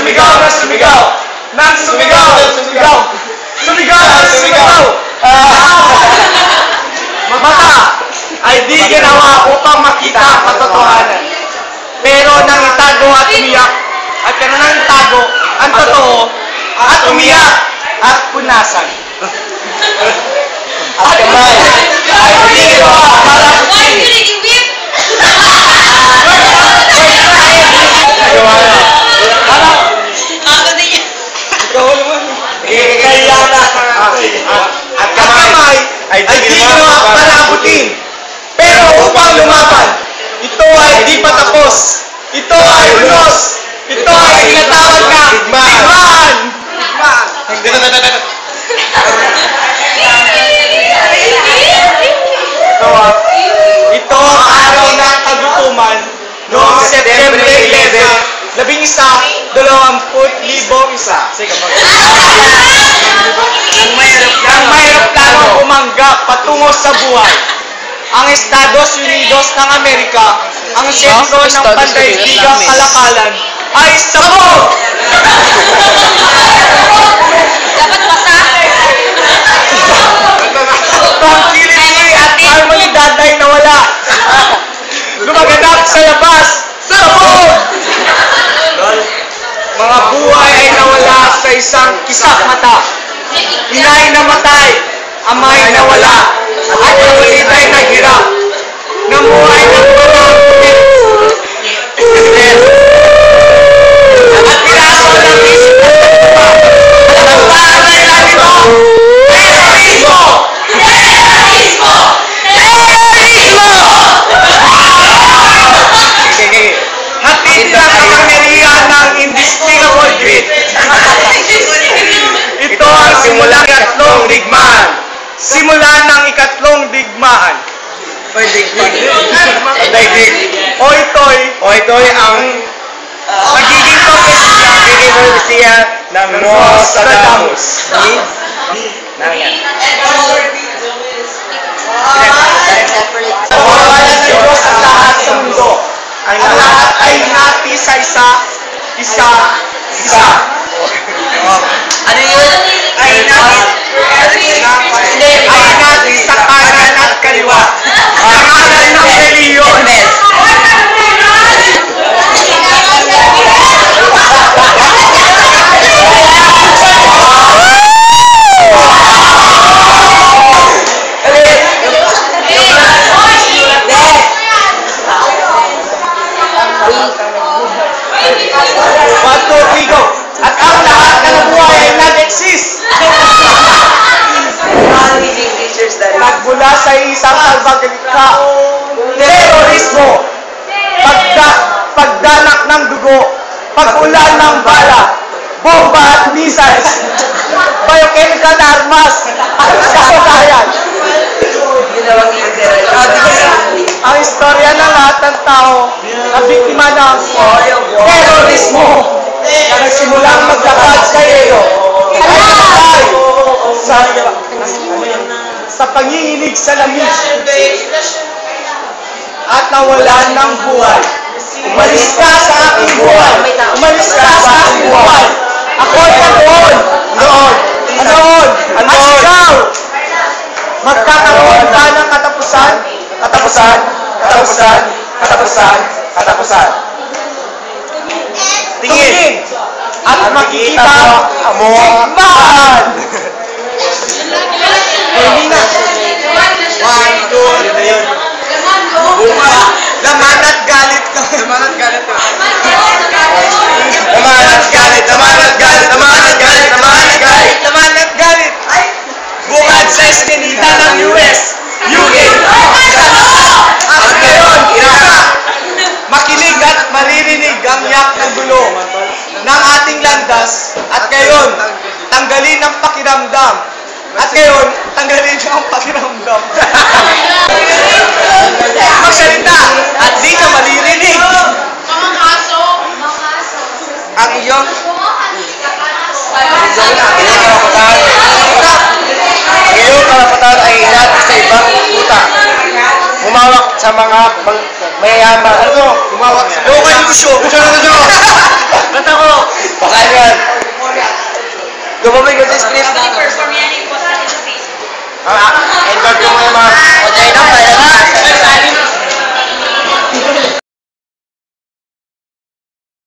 sumigaw ng sumigaw. Nang sumigaw ng sumigaw. Sumigaw ng sumigaw. Mata ay di ginawa upang makita ang katotohanan. Pero nang itago at umiyak, at pero nang itago ang totoo, at umiyak, at punasan. At kamay ay di ginawa para at kamay ay di ginawa para abutin. Pero upang lumaban, ito ay di patapos. Ito ay unos. Ito ay tinatawag na digmaan. Ito ang araw ng kagutuman noong September 11, 2001. Nang mahirap lamang umanggap patungo sa buhay, ang Estados Unidos ng Amerika, ang sentro ng pandaigdigang kalakalan, ay sabog! Dapat basa. Tranquility at harmonidad ay nawala. Lumaganap sa labas, sabog! Mga buhay ay nawala sa isang kisak mata. Inay namatay, amay nawala, at kapatid ay naghirap. Namuhay ng parang at piraso ng isip at pagpapa. At ang parang ay lalito, terrorismo! Terrorismo! Terrorismo! Hatid na kapangyarihan ng indescribable greed. Ito ang simula ng ikatlong digmaan. Simula ng ikatlong digmaan. O ito'y ang magiging profesiya ng Nostradamus. Kawalan ng Diyos ang lahat sa mundo. Ang lahat ay hati sa isa. Ano yun? Ay natin sa kanan at kaliwa. Sa kanan ng reliyon. At ang lahat ng buhay ay nag-exist. Nagmula sa isang kalbalikha, terorismo, pagdanak ng dugo, pag-ulan ng bala, bomba at missiles, biochemical armas, at kasadayan. Ang istorya ng lahat ng tao na biktima ng terorismo na nagsimulang maglakad sa iyo ay namatay sa panginginig sa lamig at nawalan ng buhay. Umalis ka sa aking buhay. Umalis ka sa aking buhay. Ako'y nandoon. At ikaw, magkakaroon ka ng katapusan. Tingin at makikita mo digmaan. Hindi na. 1, 2, laman at galit ka. Laman at galit. Bukad sa eskinita ng US, UK, at ngayon, Iraq. Makinig at maririnig ang yak ng dulo ng ating landas at ngayon, tanggalin ang pakiramdam. At ngayon, tanggalin ang pakiramdam. Magsalita at di ka maririnig. Ang iyong karapatan ay hinati sa ibang utang. Humawak sa mga mayayaman. Humawak sa...